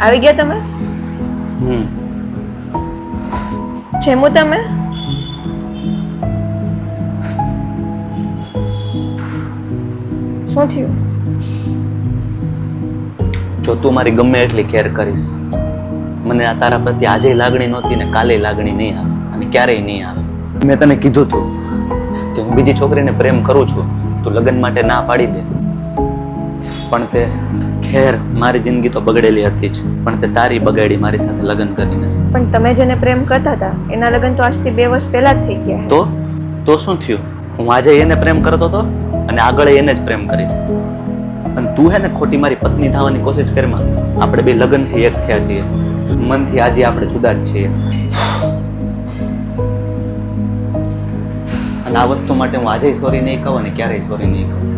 આવી ગયા તમે? જમ્યું તમે? શું થયું? જો તું મારી ગમે એટલી કેર કરીશ, મને આ તારા પ્રત્યે આજે લાગણી નહોતી ને કાલે લાગણી નહીં આવે અને ક્યારેય નહીં આવે. મેં તને કીધું તું કે હું બીજી છોકરીને પ્રેમ કરું છું, તું લગ્ન માટે ના પાડી દે. પણ તે ખેર મારી જિંદગી તો બગડેલી હતી જ, પણ તે તારી બગાડી મારી સાથે લગ્ન કરીને. પણ તમે જેને પ્રેમ કરતા હતા એના લગ્ન તો આજથી 2 વર્ષ પહેલા જ થઈ ગયા. તો શું થયું? હું આજે એને પ્રેમ કરતો હતો અને આગળ એને જ પ્રેમ કરીશ. અને તું હે ને ખોટી મારી પત્ની થવાની કોશિશ કરમાં. આપણે બે લગ્નથી એક થયા છીએ, મનથી આજે આપણે જુદા જ છીએ. અને આ વસ્તુ માટે હું આજે સોરી નહીં કહું અને ક્યારેય સોરી નહીં કહું.